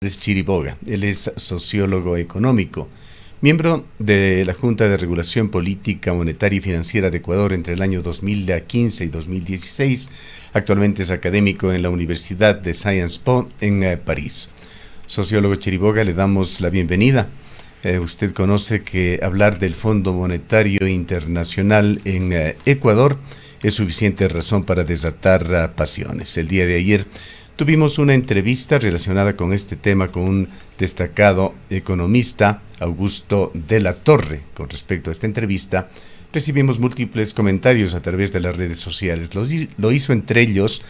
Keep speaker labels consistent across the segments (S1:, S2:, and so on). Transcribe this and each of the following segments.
S1: Chiriboga. Él es sociólogo económico, miembro de la Junta de Regulación Política, Monetaria y Financiera de Ecuador entre el año 2015 y 2016. Actualmente es académico en la Universidad de Sciences Po en París. Sociólogo Chiriboga, le damos la bienvenida. Usted conoce que hablar del Fondo Monetario Internacional en Ecuador es suficiente razón para desatar pasiones. El día de ayer tuvimos una entrevista relacionada con este tema con un destacado economista, Augusto de la Torre. Con respecto a esta entrevista, recibimos múltiples comentarios a través de las redes sociales. Lo hizo entre ellos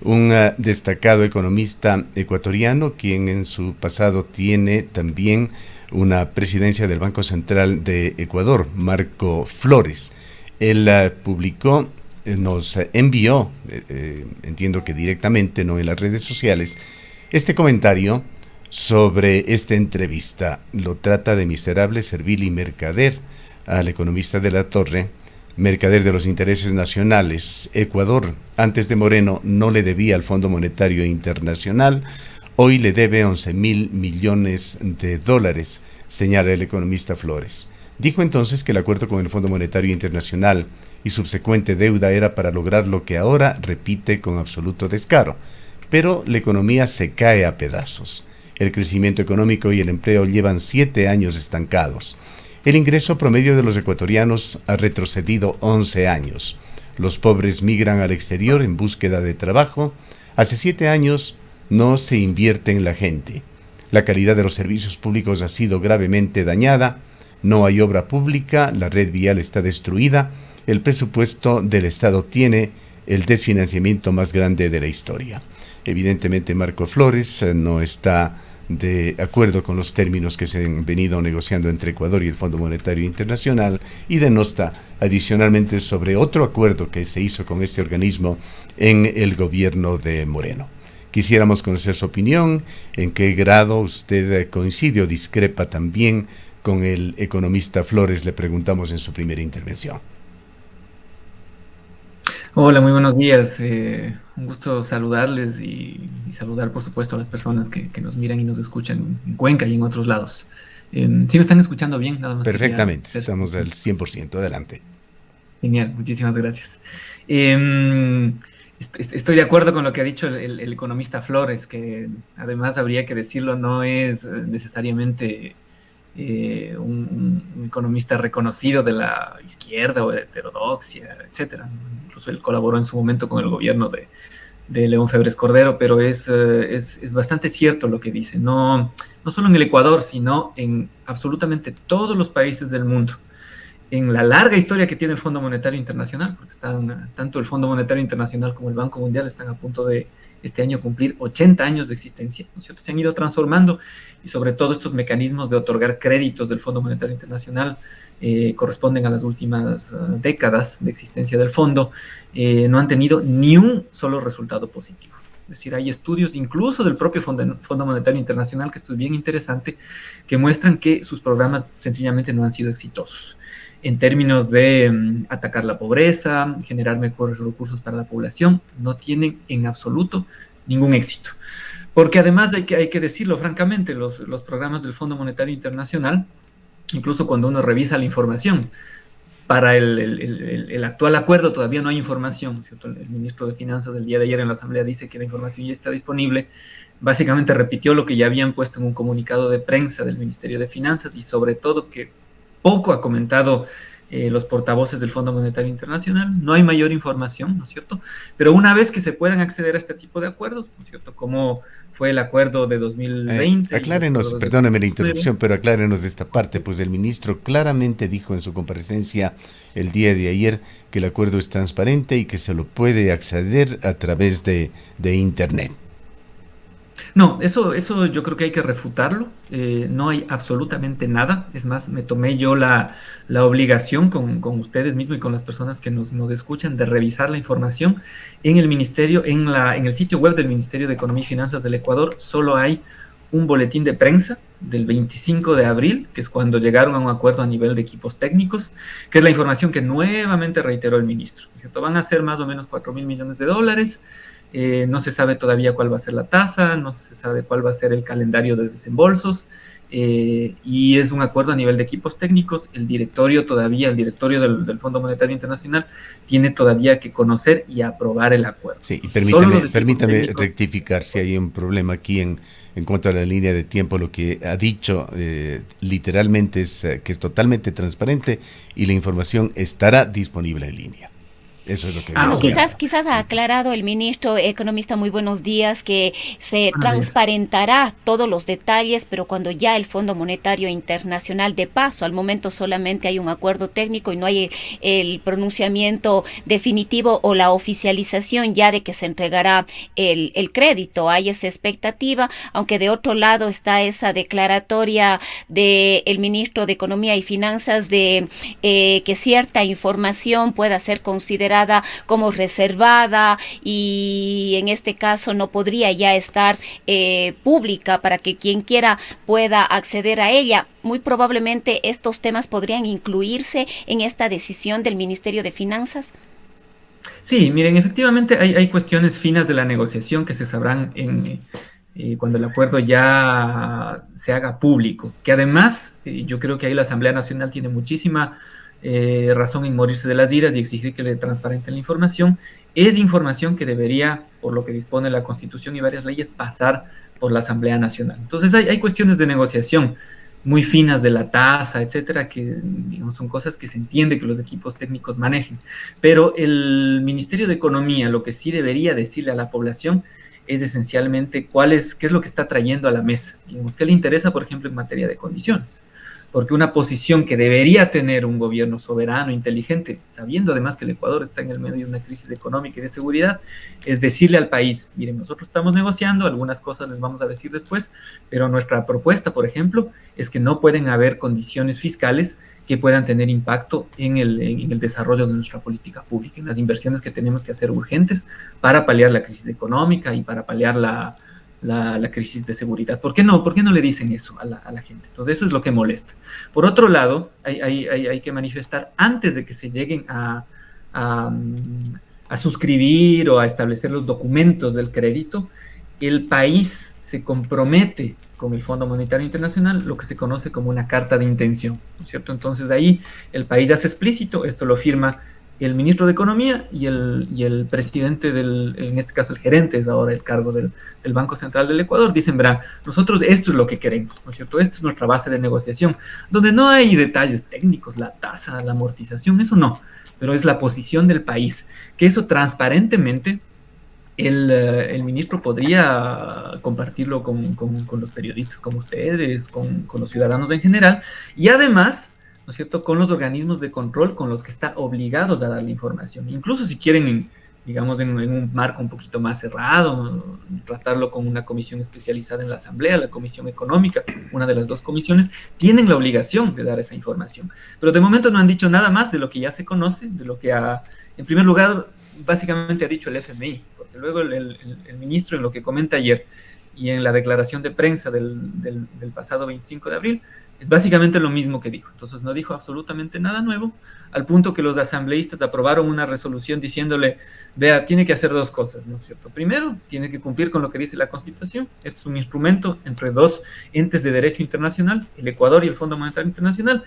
S1: un destacado economista ecuatoriano, quien en su pasado tiene también una presidencia del Banco Central de Ecuador, Marco Flores. Él nos envió, entiendo que directamente, no en las redes sociales, este comentario sobre esta entrevista. Lo trata de miserable, servil y mercader al economista de la Torre, mercader de los intereses nacionales. Ecuador, antes de Moreno, no le debía al Fondo Monetario Internacional, hoy le debe 11.000 millones de dólares, señala el economista Flores. Dijo entonces que el acuerdo con el Fondo Monetario Internacional y subsecuente deuda era para lograr lo que ahora repite con absoluto descaro. Pero la economía se cae a pedazos. El crecimiento económico y el empleo llevan 7 años estancados. El ingreso promedio de los ecuatorianos ha retrocedido 11 años. Los pobres migran al exterior en búsqueda de trabajo. Hace 7 años no se invierte en la gente. La calidad de los servicios públicos ha sido gravemente dañada. No hay obra pública, la red vial está destruida, el presupuesto del Estado tiene el desfinanciamiento más grande de la historia. Evidentemente, Marco Flores no está de acuerdo con los términos que se han venido negociando entre Ecuador y el Fondo Monetario Internacional y denota adicionalmente sobre otro acuerdo que se hizo con este organismo en el gobierno de Moreno. Quisiéramos conocer su opinión, en qué grado usted coincide o discrepa también con el economista Flores, le preguntamos en su primera intervención.
S2: Hola, muy buenos días. Un gusto saludarles y saludar, por supuesto, a las personas que nos miran y nos escuchan en Cuenca y en otros lados. ¿Sí me están escuchando bien? Nada más quería
S1: Perfectamente,
S2: ver.
S1: estamos al 100%. Adelante.
S2: Genial, muchísimas gracias. Eh, Estoy de acuerdo con lo que ha dicho el economista Flores, que además habría que decirlo, no es necesariamente un economista reconocido de la izquierda o de heterodoxia, etcétera. Incluso él colaboró en su momento con el gobierno de León Febres Cordero, pero es bastante cierto lo que dice. No solo en el Ecuador, sino en absolutamente todos los países del mundo. En la larga historia que tiene el Fondo Monetario Internacional, porque tanto el Fondo Monetario Internacional como el Banco Mundial están a punto de este año cumplir 80 años de existencia, ¿no es cierto? Se han ido transformando y sobre todo estos mecanismos de otorgar créditos del Fondo Monetario Internacional corresponden a las últimas décadas de existencia del fondo, no han tenido ni un solo resultado positivo. Es decir, hay estudios incluso del propio Fondo Monetario Internacional, que esto es bien interesante, que muestran que sus programas sencillamente no han sido exitosos en términos de atacar la pobreza, generar mejores recursos para la población, no tienen en absoluto ningún éxito. Porque además hay que decirlo francamente, los programas del Fondo Monetario Internacional, incluso cuando uno revisa la información, para el actual acuerdo todavía no hay información, ¿cierto? El ministro de Finanzas del día de ayer en la Asamblea dice que la información ya está disponible. Básicamente repitió lo que ya habían puesto en un comunicado de prensa del Ministerio de Finanzas y sobre todo que poco ha comentado los portavoces del Fondo Monetario Internacional. No hay mayor información, ¿no es cierto? Pero una vez que se puedan acceder a este tipo de acuerdos, ¿no es cierto? Como fue el acuerdo de 2020.
S1: Aclárenos,
S2: de
S1: perdóneme la
S2: 2019.
S1: interrupción, pero aclárenos de esta parte, pues el ministro claramente dijo en su comparecencia el día de ayer que el acuerdo es transparente y que se lo puede acceder a través de Internet.
S2: No, eso yo creo que hay que refutarlo. No hay absolutamente nada. Es más, me tomé yo la obligación con ustedes mismos y con las personas que nos escuchan de revisar la información. En el ministerio, en el sitio web del Ministerio de Economía y Finanzas del Ecuador, solo hay un boletín de prensa del 25 de abril, que es cuando llegaron a un acuerdo a nivel de equipos técnicos, que es la información que nuevamente reiteró el ministro, ¿cierto? Van a ser más o menos 4.000 millones de dólares. no se sabe todavía cuál va a ser la tasa, no se sabe cuál va a ser el calendario de desembolsos, y es un acuerdo a nivel de equipos técnicos. El directorio del Fondo Monetario Internacional tiene todavía que conocer y aprobar el acuerdo.
S1: Sí, y permítame rectificar si hay un problema aquí en cuanto a la línea de tiempo. Lo que ha dicho literalmente es que es totalmente transparente y la información estará disponible en línea. Eso es lo que
S3: quizás ha aclarado el ministro economista, muy buenos días, que se transparentará todos los detalles, pero cuando ya el Fondo Monetario Internacional, de paso, al momento solamente hay un acuerdo técnico y no hay el pronunciamiento definitivo o la oficialización ya de que se entregará el crédito. Hay esa expectativa, aunque de otro lado está esa declaratoria del ministro de Economía y Finanzas de que cierta información pueda ser considerada como reservada y en este caso no podría ya estar pública para que quien quiera pueda acceder a ella. Muy probablemente estos temas podrían incluirse en esta decisión del Ministerio de Finanzas.
S2: Sí, miren, efectivamente hay cuestiones finas de la negociación que se sabrán cuando el acuerdo ya se haga público, que además yo creo que ahí la Asamblea Nacional tiene muchísima razón en morirse de las iras y exigir que le transparenten la información. Es información que debería, por lo que dispone la Constitución y varias leyes, pasar por la Asamblea Nacional. Entonces hay cuestiones de negociación muy finas de la tasa, etcétera, que digamos, son cosas que se entiende que los equipos técnicos manejen. Pero el Ministerio de Economía lo que sí debería decirle a la población es esencialmente qué es lo que está trayendo a la mesa. Digamos, ¿qué le interesa, por ejemplo, en materia de condiciones? Porque una posición que debería tener un gobierno soberano, inteligente, sabiendo además que el Ecuador está en el medio de una crisis económica y de seguridad, es decirle al país, miren, nosotros estamos negociando, algunas cosas les vamos a decir después, pero nuestra propuesta, por ejemplo, es que no pueden haber condiciones fiscales que puedan tener impacto en el desarrollo de nuestra política pública, en las inversiones que tenemos que hacer urgentes para paliar la crisis económica y para paliar la crisis de seguridad. ¿Por qué no le dicen eso a la gente? Entonces eso es lo que molesta. Por otro lado, hay que manifestar antes de que se lleguen a suscribir o a establecer los documentos del crédito, el país se compromete con el Fondo Monetario Internacional lo que se conoce como una carta de intención, ¿no es cierto? Entonces ahí el país hace explícito, esto lo firma el ministro de Economía y el presidente en este caso el gerente, es ahora el cargo del Banco Central del Ecuador, dicen, verán, nosotros esto es lo que queremos, ¿no es cierto? Esto es nuestra base de negociación, donde no hay detalles técnicos, la tasa, la amortización, eso no, pero es la posición del país, que eso transparentemente el ministro podría compartirlo con los periodistas como ustedes, con los ciudadanos en general, y además, ¿no es cierto?, con los organismos de control con los que está obligados a dar la información. Incluso si quieren, digamos, en un marco un poquito más cerrado, ¿no?, tratarlo con una comisión especializada en la Asamblea, la Comisión Económica, una de las dos comisiones, tienen la obligación de dar esa información. Pero de momento no han dicho nada más de lo que ya se conoce, de lo que en primer lugar, básicamente ha dicho el FMI, porque luego el ministro, en lo que comenta ayer y en la declaración de prensa del pasado 25 de abril, es básicamente lo mismo que dijo. Entonces no dijo absolutamente nada nuevo, al punto que los asambleístas aprobaron una resolución diciéndole, vea, tiene que hacer dos cosas, ¿no es cierto? Primero, tiene que cumplir con lo que dice la Constitución. Este es un instrumento entre dos entes de derecho internacional, el Ecuador y el Fondo Monetario Internacional.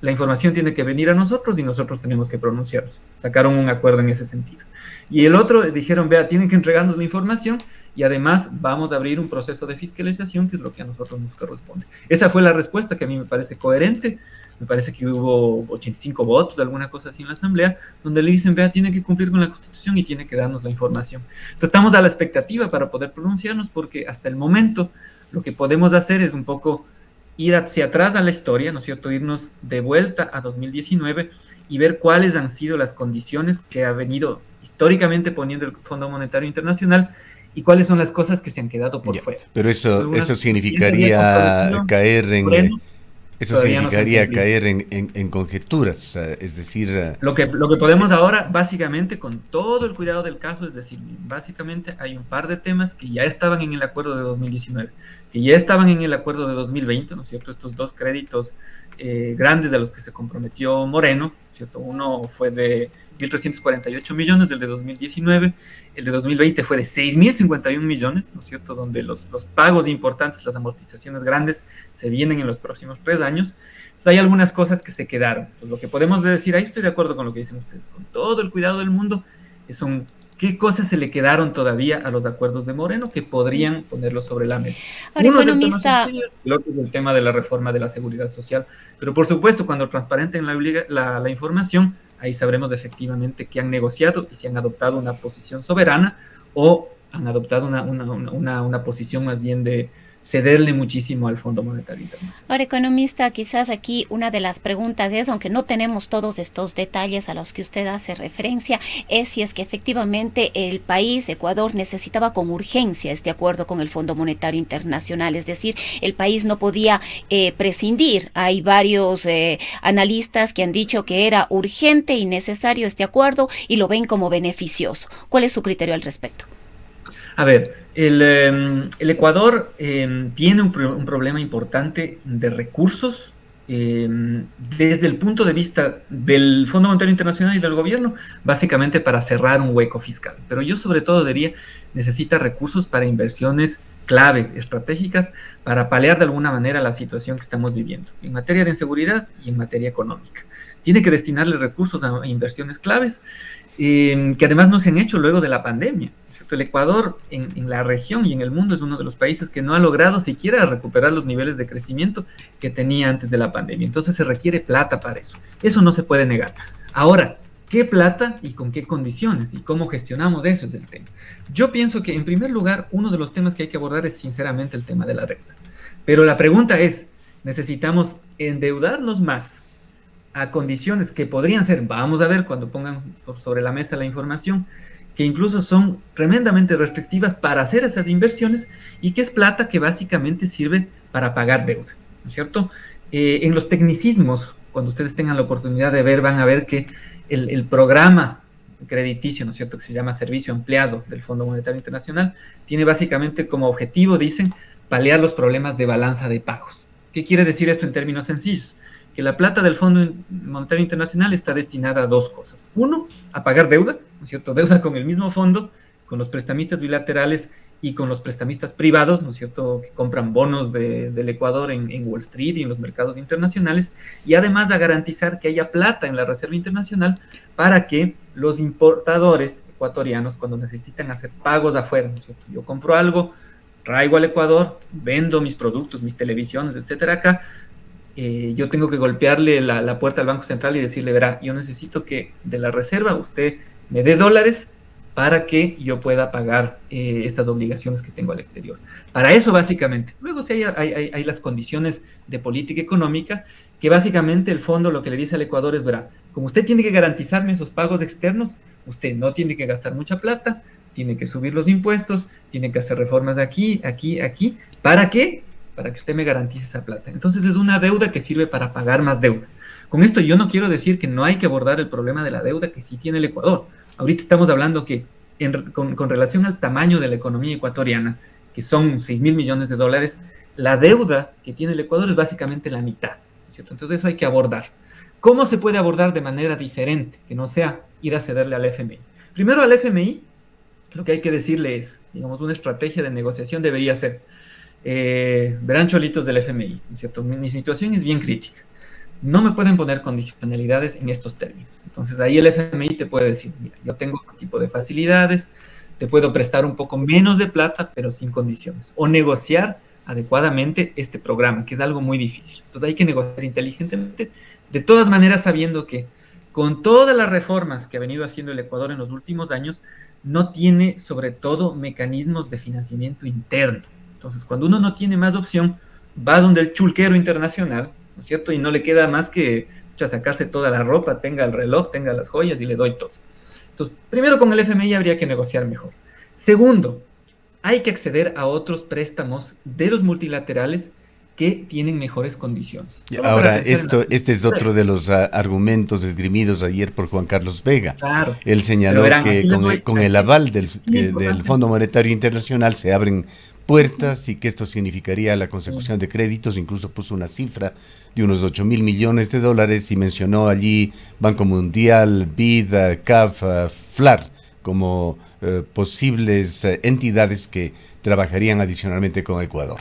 S2: La información tiene que venir a nosotros y nosotros tenemos que pronunciarnos. Sacaron un acuerdo en ese sentido. Y el otro dijeron, vea, tienen que entregarnos la información y además vamos a abrir un proceso de fiscalización, que es lo que a nosotros nos corresponde. Esa fue la respuesta que a mí me parece coherente. Me parece que hubo 85 votos, alguna cosa así en la Asamblea, donde le dicen, vea, tiene que cumplir con la Constitución y tiene que darnos la información. Entonces estamos a la expectativa para poder pronunciarnos, porque hasta el momento lo que podemos hacer es un poco ir hacia atrás a la historia, ¿no es cierto?, irnos de vuelta a 2019 y ver cuáles han sido las condiciones que ha venido históricamente poniendo el Fondo Monetario Internacional y cuáles son las cosas que se han quedado por fuera.
S1: Pero eso significaría caer en conjeturas, es decir...
S2: Lo que podemos ahora, básicamente, con todo el cuidado del caso, es decir, básicamente hay un par de temas que ya estaban en el acuerdo de 2019, que ya estaban en el acuerdo de 2020, ¿no es cierto? Estos dos créditos grandes a los que se comprometió Moreno, ¿cierto? Uno fue de 1.348 millones, el de 2019, el de 2020 fue de 6.051 millones, ¿no es cierto? Donde los pagos importantes, las amortizaciones grandes, se vienen en los próximos 3 años. Entonces, hay algunas cosas que se quedaron. Pues lo que podemos decir, ahí estoy de acuerdo con lo que dicen ustedes, con todo el cuidado del mundo, son qué cosas se le quedaron todavía a los acuerdos de Moreno que podrían ponerlos sobre la mesa.
S3: Ahora,
S2: Uno
S3: economista,
S2: es el otro es el tema de la reforma de la seguridad social. Pero por supuesto, cuando transparenten la información, ahí sabremos efectivamente qué han negociado y si han adoptado una posición soberana o han adoptado una posición más bien de cederle muchísimo al Fondo Monetario Internacional.
S3: Ahora, economista, quizás aquí una de las preguntas es, aunque no tenemos todos estos detalles a los que usted hace referencia, es si es que efectivamente el país, Ecuador, necesitaba con urgencia este acuerdo con el Fondo Monetario Internacional, es decir, el país no podía prescindir. Hay varios analistas que han dicho que era urgente y necesario este acuerdo y lo ven como beneficioso. ¿Cuál es su criterio al respecto?
S2: A ver, el Ecuador tiene un problema importante de recursos desde el punto de vista del Fondo Monetario Internacional y del gobierno, básicamente para cerrar un hueco fiscal. Pero yo sobre todo diría, necesita recursos para inversiones claves, estratégicas, para paliar de alguna manera la situación que estamos viviendo, en materia de inseguridad y en materia económica. Tiene que destinarle recursos a inversiones claves, que además no se han hecho luego de la pandemia. El Ecuador en la región y en el mundo es uno de los países que no ha logrado siquiera recuperar los niveles de crecimiento que tenía antes de la pandemia. Entonces se requiere plata para eso. Eso no se puede negar. Ahora, ¿qué plata y con qué condiciones? ¿Y cómo gestionamos eso? Es el tema. Yo pienso que, en primer lugar, uno de los temas que hay que abordar es sinceramente el tema de la deuda. Pero la pregunta es, ¿necesitamos endeudarnos más a condiciones que podrían ser, vamos a ver cuando pongan sobre la mesa la información, que incluso son tremendamente restrictivas para hacer esas inversiones y que es plata que básicamente sirve para pagar deuda, ¿no es cierto? En los tecnicismos, cuando ustedes tengan la oportunidad de ver, van a ver que el programa crediticio, ¿no es cierto?, que se llama Servicio Ampliado del Fondo Monetario Internacional, tiene básicamente como objetivo, dicen, paliar los problemas de balanza de pagos. ¿Qué quiere decir esto en términos sencillos? Que la plata del Fondo Monetario Internacional está destinada a dos cosas. Uno, a pagar deuda, ¿no es cierto? Deuda con el mismo fondo, con los prestamistas bilaterales y con los prestamistas privados, ¿no es cierto?, que compran bonos del Ecuador en Wall Street y en los mercados internacionales, y además a garantizar que haya plata en la Reserva Internacional para que los importadores ecuatorianos, cuando necesitan hacer pagos afuera, ¿no es cierto?, yo compro algo, traigo al Ecuador, vendo mis productos, mis televisiones, etcétera, acá, yo tengo que golpearle la puerta al Banco Central y decirle, verá, yo necesito que de la reserva usted me dé dólares para que yo pueda pagar estas obligaciones que tengo al exterior. Para eso básicamente. Luego sí hay las condiciones de política económica, que básicamente el fondo lo que le dice al Ecuador es, verá, como usted tiene que garantizarme esos pagos externos, usted no tiene que gastar mucha plata, tiene que subir los impuestos, tiene que hacer reformas aquí, aquí, aquí. ¿Para qué? Para que usted me garantice esa plata. Entonces es una deuda que sirve para pagar más deuda. Con esto yo no quiero decir que no hay que abordar el problema de la deuda que sí tiene el Ecuador. Ahorita estamos hablando que con relación al tamaño de la economía ecuatoriana, que son 6.000 millones de dólares, la deuda que tiene el Ecuador es básicamente la mitad, ¿cierto? Entonces eso hay que abordar. ¿Cómo se puede abordar de manera diferente, que no sea ir a cederle al FMI? Primero, al FMI, lo que hay que decirle es, digamos, una estrategia de negociación debería ser, verán cholitos del FMI, ¿cierto? Mi situación es bien crítica. No me pueden poner condicionalidades en estos términos. Entonces ahí el FMI te puede decir, mira, yo tengo un tipo de facilidades, te puedo prestar un poco menos de plata, pero sin condiciones. O negociar adecuadamente este programa, que es algo muy difícil. Entonces hay que negociar inteligentemente, de todas maneras sabiendo que con todas las reformas que ha venido haciendo el Ecuador en los últimos años, no tiene sobre todo mecanismos de financiamiento interno. Entonces cuando uno no tiene más opción, va donde el chulquero internacional, ¿no es cierto? Y no le queda más que sacarse toda la ropa, tenga el reloj, tenga las joyas y le doy todo. Entonces, primero con el FMI habría que negociar mejor. Segundo, hay que acceder a otros préstamos de los multilaterales que tienen mejores condiciones.
S1: Ahora, este es otro de los argumentos esgrimidos ayer por Juan Carlos Vega.
S2: Claro.
S1: Él señaló que con el aval del Fondo Monetario Internacional se abren puertas y que esto significaría la consecución de créditos. Incluso puso una cifra de unos 8.000 millones de dólares y mencionó allí Banco Mundial, BID, CAF, FLAR como posibles entidades que trabajarían adicionalmente con Ecuador.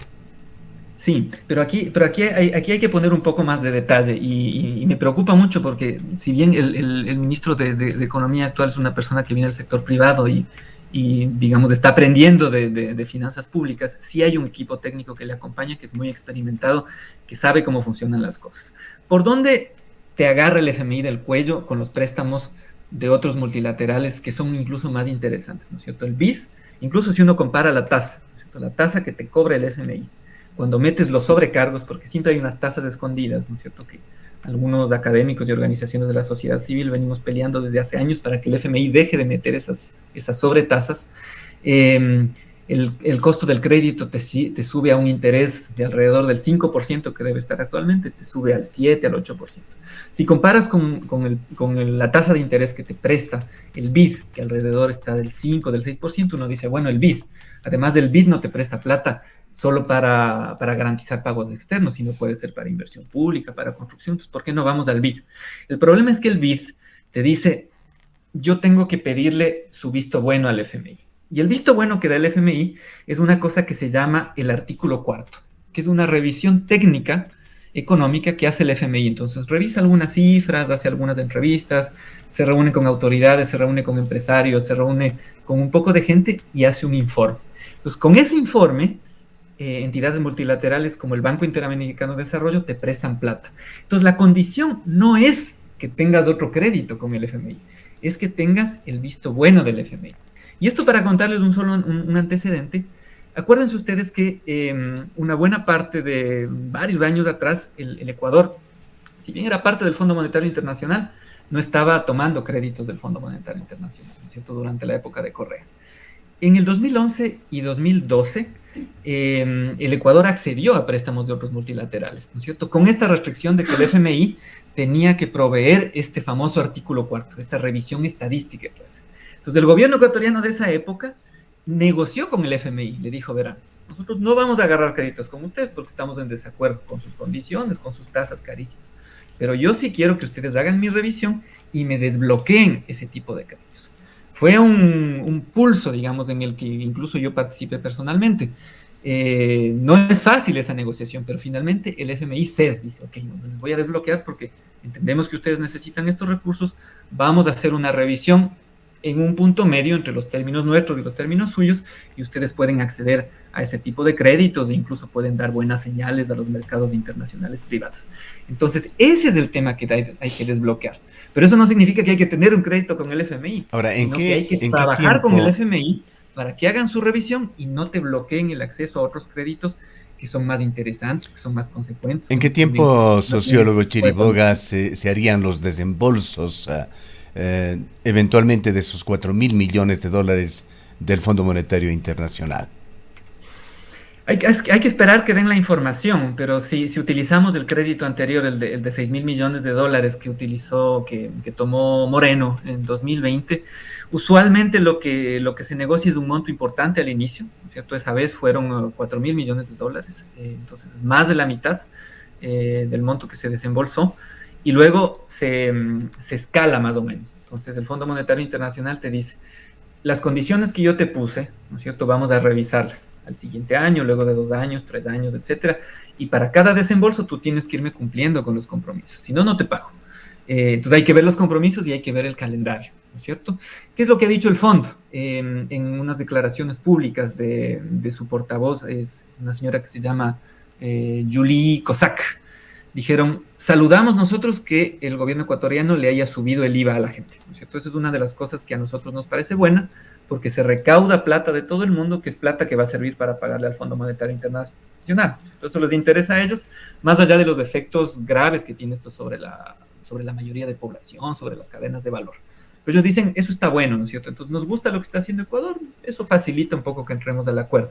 S2: Sí, pero aquí hay que poner un poco más de detalle y me preocupa mucho porque si bien el ministro de Economía actual es una persona que viene del sector privado y digamos, está aprendiendo de finanzas públicas, sí hay un equipo técnico que le acompaña, que es muy experimentado, que sabe cómo funcionan las cosas. ¿Por dónde te agarra el FMI del cuello con los préstamos de otros multilaterales que son incluso más interesantes, ¿no es cierto? El BID, incluso si uno compara la tasa, ¿no es cierto? La tasa que te cobra el FMI cuando metes los sobrecargos, porque siempre hay unas tasas escondidas, ¿no es cierto? Que algunos académicos y organizaciones de la sociedad civil venimos peleando desde hace años para que el FMI deje de meter esas sobretasas. El costo del crédito te sube a un interés de alrededor del 5% que debe estar actualmente, te sube al 7, al 8%. Si comparas con la tasa de interés que te presta el BID, que alrededor está del 5, del 6%, uno dice, bueno, el BID, además del BID no te presta plata solo para garantizar pagos externos, sino puede ser para inversión pública, para construcción. Entonces, ¿por qué no vamos al BID? El problema es que el BID te dice, yo tengo que pedirle su visto bueno al FMI. Y el visto bueno que da el FMI es una cosa que se llama el artículo 4, que es una revisión técnica económica que hace el FMI. Entonces, revisa algunas cifras, hace algunas entrevistas, se reúne con autoridades, se reúne con empresarios, se reúne con un poco de gente y hace un informe. Entonces, con ese informe, entidades multilaterales como el Banco Interamericano de Desarrollo te prestan plata. Entonces, la condición no es que tengas otro crédito con el FMI, es que tengas el visto bueno del FMI. Y esto para contarles un antecedente. Acuérdense ustedes que una buena parte de varios años atrás, el Ecuador, si bien era parte del Fondo Monetario Internacional, no estaba tomando créditos del Fondo Monetario Internacional, ¿no es cierto?, durante la época de Correa. En el 2011 y 2012, el Ecuador accedió a préstamos de otros multilaterales, ¿no es cierto?, con esta restricción de que el FMI tenía que proveer este famoso artículo 4, esta revisión estadística que hace. Entonces, el gobierno ecuatoriano de esa época negoció con el FMI, le dijo, verán, nosotros no vamos a agarrar créditos con ustedes porque estamos en desacuerdo con sus condiciones, con sus tasas carísimas, pero yo sí quiero que ustedes hagan mi revisión y me desbloqueen ese tipo de créditos. Fue un pulso, digamos, en el que incluso yo participé personalmente. No es fácil esa negociación, pero finalmente el FMI cede, dice, ok, no les voy a desbloquear porque entendemos que ustedes necesitan estos recursos, vamos a hacer una revisión en un punto medio entre los términos nuestros y los términos suyos, y ustedes pueden acceder a ese tipo de créditos e incluso pueden dar buenas señales a los mercados internacionales privados. Entonces, ese es el tema que hay que desbloquear. Pero eso no significa que hay que tener un crédito con el FMI.
S1: Ahora,
S2: que hay que trabajar con el FMI para que hagan su revisión y no te bloqueen el acceso a otros créditos que son más interesantes, que son más consecuentes.
S1: ¿En qué tiempo, sociólogo Chiriboga, se harían los desembolsos eventualmente de esos 4.000 millones de dólares del Fondo Monetario Internacional?
S2: Hay que esperar que den la información, pero si utilizamos el crédito anterior, el de 6.000 millones de dólares que tomó Moreno en 2020, usualmente lo que se negocia es un monto importante al inicio, ¿cierto? Esa vez fueron 4.000 millones de dólares, entonces más de la mitad del monto que se desembolsó, y luego se escala más o menos. Entonces el Fondo Monetario Internacional te dice, las condiciones que yo te puse, ¿no es cierto?, vamos a revisarlas al siguiente año, luego de 2 años, 3 años, etcétera, y para cada desembolso tú tienes que irme cumpliendo con los compromisos, si no, no te pago. Entonces hay que ver los compromisos y hay que ver el calendario, ¿no es cierto? ¿Qué es lo que ha dicho el fondo? En unas declaraciones públicas de su portavoz, es una señora que se llama Julie Cossack, dijeron, saludamos nosotros que el gobierno ecuatoriano le haya subido el IVA a la gente, ¿no es cierto? Esa es una de las cosas que a nosotros nos parece buena, porque se recauda plata de todo el mundo, que es plata que va a servir para pagarle al Fondo Monetario Internacional. Entonces, eso les interesa a ellos, más allá de los efectos graves que tiene esto sobre la mayoría de población, sobre las cadenas de valor. Pero ellos dicen, eso está bueno, ¿no es cierto? Entonces, nos gusta lo que está haciendo Ecuador, eso facilita un poco que entremos al acuerdo.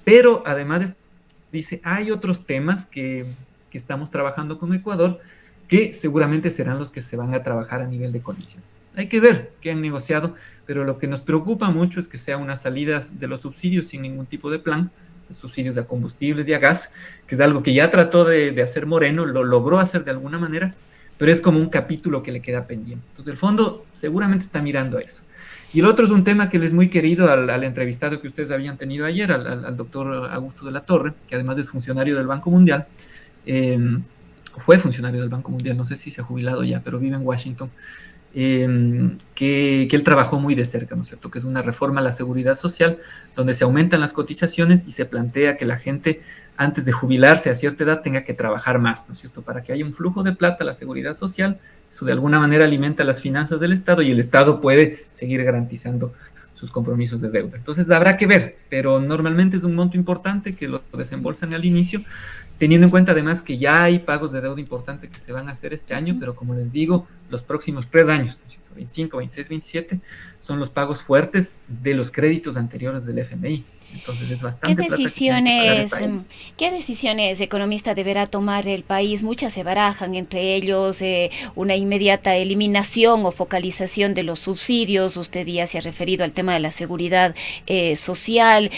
S2: Pero, además, dice, hay otros temas que estamos trabajando con Ecuador, que seguramente serán los que se van a trabajar a nivel de condiciones. Hay que ver qué han negociado, pero lo que nos preocupa mucho es que sea una salida de los subsidios sin ningún tipo de plan, subsidios a combustibles y a gas, que es algo que ya trató de hacer Moreno, lo logró hacer de alguna manera, pero es como un capítulo que le queda pendiente. Entonces el fondo seguramente está mirando a eso. Y el otro es un tema que les es muy querido al entrevistado que ustedes habían tenido ayer, al doctor Augusto de la Torre, que además es funcionario del Banco Mundial, fue funcionario del Banco Mundial, no sé si se ha jubilado ya, pero vive en Washington, que él trabajó muy de cerca, ¿no es cierto? Que es una reforma a la seguridad social, donde se aumentan las cotizaciones y se plantea que la gente, antes de jubilarse a cierta edad, tenga que trabajar más, ¿no es cierto? Para que haya un flujo de plata a la seguridad social, eso de alguna manera alimenta las finanzas del Estado y el Estado puede seguir garantizando sus compromisos de deuda. Entonces habrá que ver, pero normalmente es un monto importante que lo desembolsan al inicio, teniendo en cuenta además que ya hay pagos de deuda importante que se van a hacer este año, pero como les digo, los próximos 3 años, 25, 26, 27, son los pagos fuertes de los créditos anteriores del FMI. Entonces es bastante
S3: ¿Qué decisiones, economista, deberá tomar el país? Muchas se barajan, entre ellos una inmediata eliminación o focalización de los subsidios. Usted ya se ha referido al tema de la seguridad social.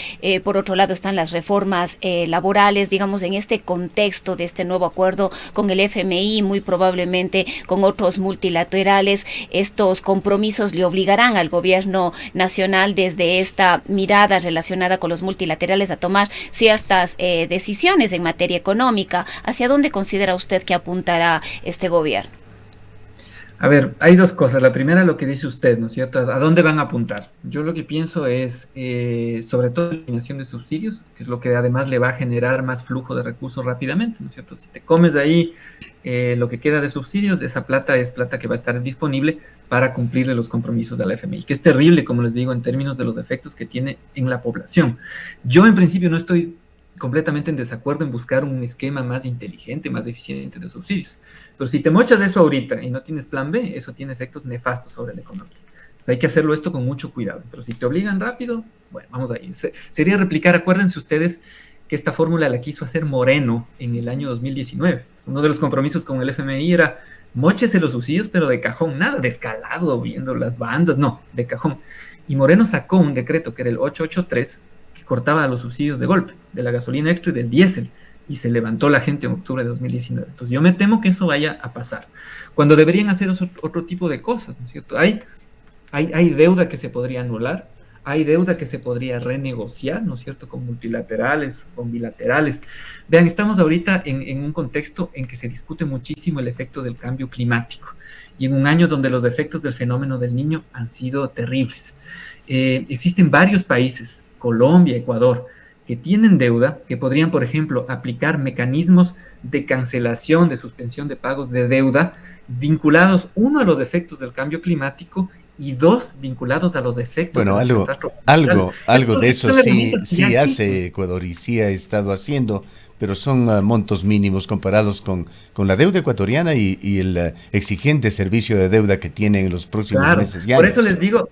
S3: Por otro lado están las reformas laborales, digamos, en este contexto de este nuevo acuerdo con el FMI, muy probablemente con otros multilaterales. Estos compromisos le obligarán al gobierno nacional desde esta mirada relacionada con los multilaterales a tomar ciertas decisiones en materia económica. ¿Hacia dónde considera usted que apuntará este gobierno?
S2: A ver, hay dos cosas. La primera, lo que dice usted, ¿no es cierto? ¿A dónde van a apuntar? Yo lo que pienso es, sobre todo, la eliminación de subsidios, que es lo que además le va a generar más flujo de recursos rápidamente, ¿no es cierto? Si te comes ahí lo que queda de subsidios, esa plata es plata que va a estar disponible para cumplirle los compromisos de la FMI, que es terrible, como les digo, en términos de los efectos que tiene en la población. Yo, en principio, no estoy completamente en desacuerdo en buscar un esquema más inteligente, más eficiente de subsidios. Pero si te mochas eso ahorita y no tienes plan B, eso tiene efectos nefastos sobre la economía. O sea, hay que hacerlo esto con mucho cuidado. Pero si te obligan rápido, bueno, vamos ahí. Sería replicar, acuérdense ustedes que esta fórmula la quiso hacer Moreno en el año 2019. Uno de los compromisos con el FMI era móchese los subsidios, pero de cajón, nada de escalado, viendo las bandas, no, de cajón. Y Moreno sacó un decreto que era el 883, que cortaba los subsidios de golpe, de la gasolina extra y del diésel, y se levantó la gente en octubre de 2019. Entonces yo me temo que eso vaya a pasar, cuando deberían hacer otro tipo de cosas, ¿no es cierto? Hay deuda que se podría anular, hay deuda que se podría renegociar, ¿no es cierto?, con multilaterales, con bilaterales. Vean, estamos ahorita en un contexto en que se discute muchísimo el efecto del cambio climático, y en un año donde los efectos del fenómeno del Niño han sido terribles. Existen varios países, Colombia, Ecuador, que tienen deuda, que podrían, por ejemplo, aplicar mecanismos de cancelación, de suspensión de pagos de deuda, vinculados, uno, a los efectos del cambio climático, y dos, vinculados a los efectos.
S1: Bueno, algo de eso sí hace Ecuador y sí ha estado haciendo, pero son montos mínimos comparados con la deuda ecuatoriana y el exigente servicio de deuda que tienen en los próximos meses y años.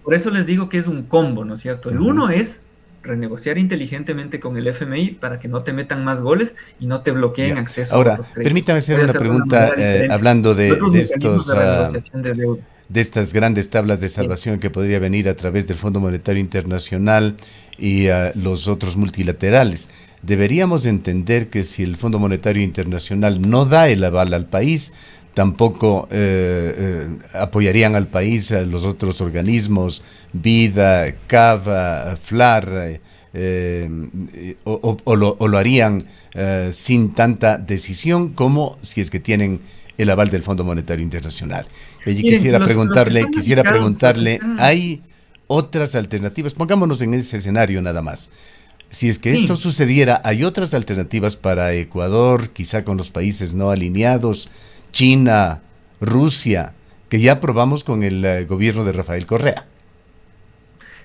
S2: Por eso les digo que es un combo, ¿no es cierto? El uno es renegociar inteligentemente con el FMI para que no te metan más goles y no te bloqueen acceso.
S1: Ahora, permítame hacer una pregunta hablando de estas grandes tablas de salvación que podría venir a través del Fondo Monetario Internacional y los otros multilaterales. Deberíamos entender que si el Fondo Monetario Internacional no da el aval al país, tampoco apoyarían al país a los otros organismos, Vida, CAV, FLAR, o lo harían sin tanta decisión como si es que tienen el aval del Fondo Monetario Internacional. Y quisiera preguntarle, ¿hay otras alternativas? Pongámonos en ese escenario nada más. Si es que esto sucediera, ¿hay otras alternativas para Ecuador, quizá con los países no alineados, China, Rusia, que ya probamos con el gobierno de Rafael Correa?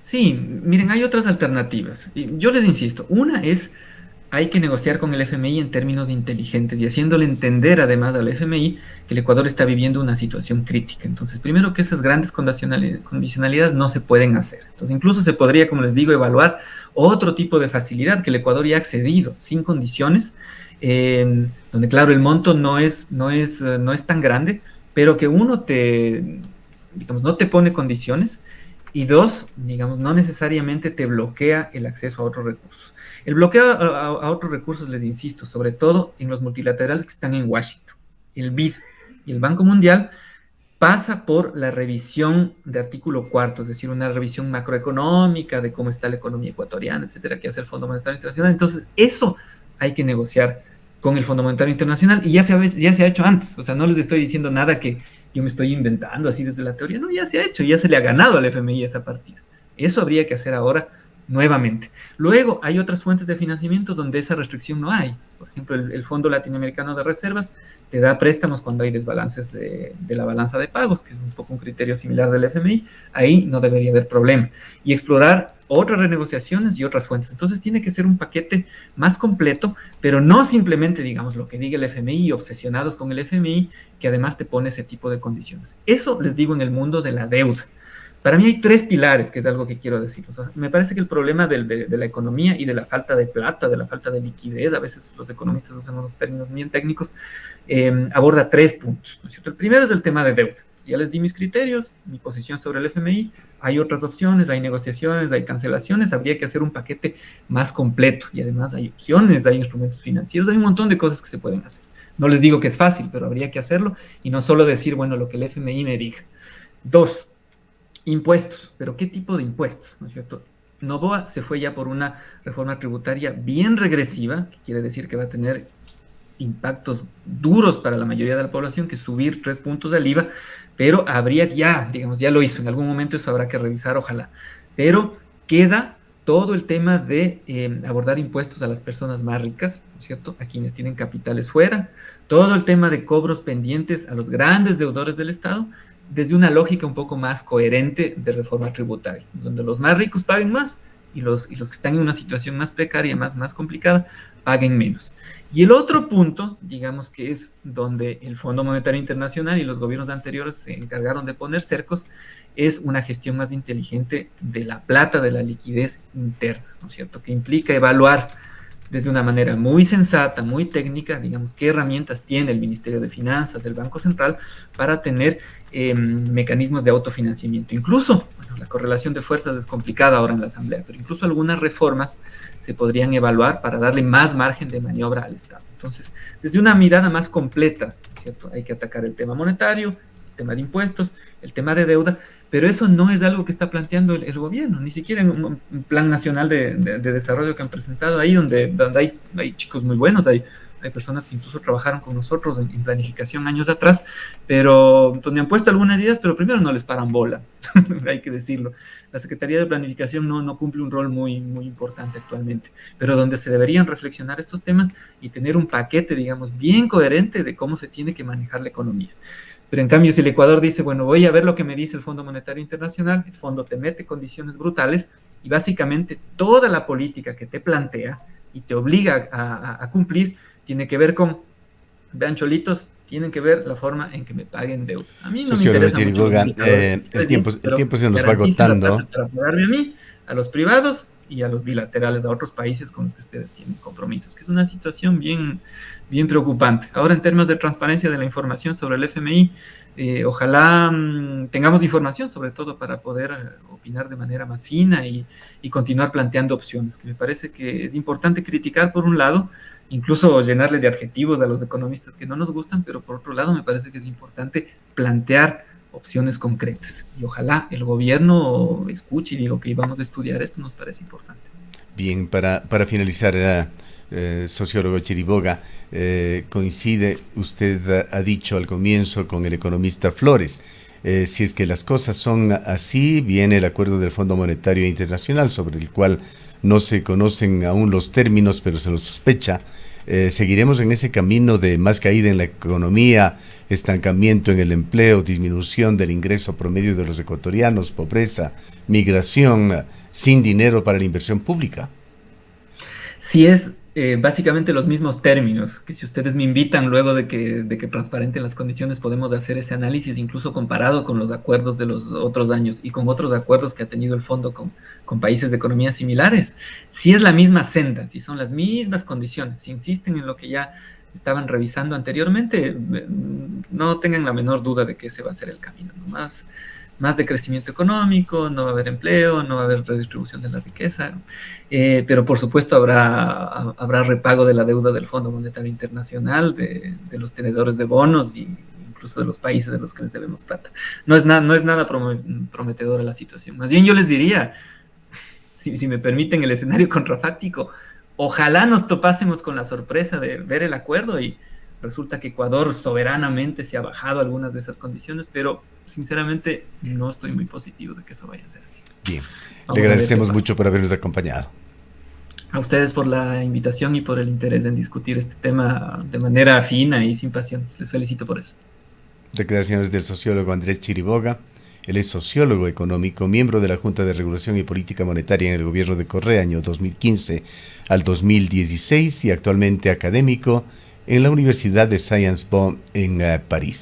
S2: Sí, miren, hay otras alternativas. Yo les insisto, una es, hay que negociar con el FMI en términos inteligentes y haciéndole entender además al FMI que el Ecuador está viviendo una situación crítica. Entonces, primero, que esas grandes condicionalidades no se pueden hacer. Entonces, incluso se podría, como les digo, evaluar otro tipo de facilidad que el Ecuador ya ha accedido sin condiciones, donde claro, el monto no es tan grande, pero que uno no te pone condiciones, y dos, digamos, no necesariamente te bloquea el acceso a otros recursos. El bloqueo a otros recursos, les insisto, sobre todo en los multilaterales que están en Washington. El BID y el Banco Mundial pasa por la revisión de artículo cuarto, es decir, una revisión macroeconómica de cómo está la economía ecuatoriana, etcétera, que hace el Fondo Monetario Internacional. Entonces, eso hay que negociar con el Fondo Monetario Internacional y ya se ha hecho antes. O sea, no les estoy diciendo nada que yo me estoy inventando así desde la teoría. No, ya se ha hecho, ya se le ha ganado al FMI esa partida. Eso habría que hacer ahora nuevamente. Luego, hay otras fuentes de financiamiento donde esa restricción no hay. Por ejemplo, el Fondo Latinoamericano de Reservas te da préstamos cuando hay desbalances de la balanza de pagos, que es un poco un criterio similar del FMI. Ahí no debería haber problema. Y explorar otras renegociaciones y otras fuentes. Entonces tiene que ser un paquete más completo, pero no simplemente, digamos, lo que diga el FMI, obsesionados con el FMI, que además te pone ese tipo de condiciones. Eso les digo en el mundo de la deuda. Para mí hay tres pilares, que es algo que quiero decir. O sea, me parece que el problema de la economía y de la falta de plata, de la falta de liquidez, a veces los economistas usan unos términos bien técnicos, aborda tres puntos, ¿no es cierto? El primero es el tema de deuda. Ya les di mis criterios, mi posición sobre el FMI, hay otras opciones, hay negociaciones, hay cancelaciones, habría que hacer un paquete más completo y además hay opciones, hay instrumentos financieros, hay un montón de cosas que se pueden hacer. No les digo que es fácil, pero habría que hacerlo y no solo decir, bueno, lo que el FMI me diga. Dos, impuestos. ¿Pero qué tipo de impuestos? ¿No es cierto? Noboa se fue ya por una reforma tributaria bien regresiva, que quiere decir que va a tener impactos duros para la mayoría de la población, que es subir 3 puntos del IVA, pero habría ya, digamos, ya lo hizo, en algún momento eso habrá que revisar, ojalá, pero queda todo el tema de abordar impuestos a las personas más ricas, ¿no es cierto?, a quienes tienen capitales fuera, todo el tema de cobros pendientes a los grandes deudores del Estado, desde una lógica un poco más coherente de reforma tributaria, donde los más ricos paguen más y los que están en una situación más precaria, más complicada, paguen menos. Y el otro punto, digamos que es donde el Fondo Monetario Internacional y los gobiernos anteriores se encargaron de poner cercos, es una gestión más inteligente de la plata, de la liquidez interna, ¿no es cierto?, que implica evaluar desde una manera muy sensata, muy técnica, digamos, qué herramientas tiene el Ministerio de Finanzas, del Banco Central, para tener mecanismos de autofinanciamiento. Incluso, bueno, la correlación de fuerzas es complicada ahora en la Asamblea, pero incluso algunas reformas se podrían evaluar para darle más margen de maniobra al Estado. Entonces, desde una mirada más completa, ¿cierto?, hay que atacar el tema monetario, el tema de impuestos, el tema de deuda, pero eso no es algo que está planteando el gobierno, ni siquiera en un plan nacional de desarrollo que han presentado ahí, donde hay chicos muy buenos, hay personas que incluso trabajaron con nosotros en planificación años atrás, pero donde han puesto algunas ideas, pero primero no les paran bola, hay que decirlo. La Secretaría de Planificación no cumple un rol muy importante actualmente, pero donde se deberían reflexionar estos temas y tener un paquete, digamos, bien coherente de cómo se tiene que manejar la economía. Pero en cambio, si el Ecuador dice, bueno, voy a ver lo que me dice el Fondo Monetario Internacional, el fondo te mete condiciones brutales y básicamente toda la política que te plantea y te obliga a cumplir tiene que ver con, vean cholitos, tienen que ver la forma en que me paguen deuda. A mí no
S1: Sociólogo
S2: me interesa
S1: Chiriboga,
S2: mucho
S1: el tiempo se nos va agotando.
S2: para pagarme a mí, a los privados y a los bilaterales, a otros países con los que ustedes tienen compromisos, que es una situación bien preocupante. Ahora, en términos de transparencia de la información sobre el FMI, ojalá tengamos información, sobre todo para poder opinar de manera más fina y continuar planteando opciones, que me parece que es importante criticar por un lado, incluso llenarle de adjetivos a los economistas que no nos gustan, pero por otro lado me parece que es importante plantear opciones concretas. Y ojalá el gobierno escuche y diga que vamos a estudiar esto, nos parece importante.
S1: Bien, para finalizar, sociólogo Chiriboga, coincide, usted ha dicho al comienzo con el economista Flores, si es que las cosas son así, viene el acuerdo del Fondo Monetario Internacional, sobre el cual no se conocen aún los términos, pero se los sospecha. Seguiremos en ese camino de más caída en la economía, estancamiento en el empleo, disminución del ingreso promedio de los ecuatorianos, pobreza, migración, sin dinero para la inversión pública.
S2: Sí, es básicamente los mismos términos, que si ustedes me invitan luego de que transparenten las condiciones, podemos hacer ese análisis, incluso comparado con los acuerdos de los otros años y con otros acuerdos que ha tenido el fondo con países de economías similares. Si es la misma senda, si son las mismas condiciones, si insisten en lo que ya estaban revisando anteriormente, no tengan la menor duda de que ese va a ser el camino. Nomás más de crecimiento económico, no va a haber empleo, no va a haber redistribución de la riqueza, pero por supuesto habrá repago de la deuda del Fondo Monetario Internacional, de los tenedores de bonos y incluso de los países de los que les debemos plata. No es nada prometedora la situación. Más bien yo les diría, si me permiten el escenario contrafáctico, ojalá nos topásemos con la sorpresa de ver el acuerdo y resulta que Ecuador soberanamente se ha bajado algunas de esas condiciones, pero sinceramente no estoy muy positivo de que eso vaya a ser así.
S1: Bien, le agradecemos mucho por habernos acompañado.
S2: A ustedes por la invitación y por el interés en discutir este tema de manera fina y sin pasiones. Les felicito por eso.
S1: Declaraciones del sociólogo Andrés Chiriboga. Él es sociólogo económico, miembro de la Junta de Regulación y Política Monetaria en el gobierno de Correa, año 2015 al 2016, y actualmente académico en la Universidad de Sciences Po en París.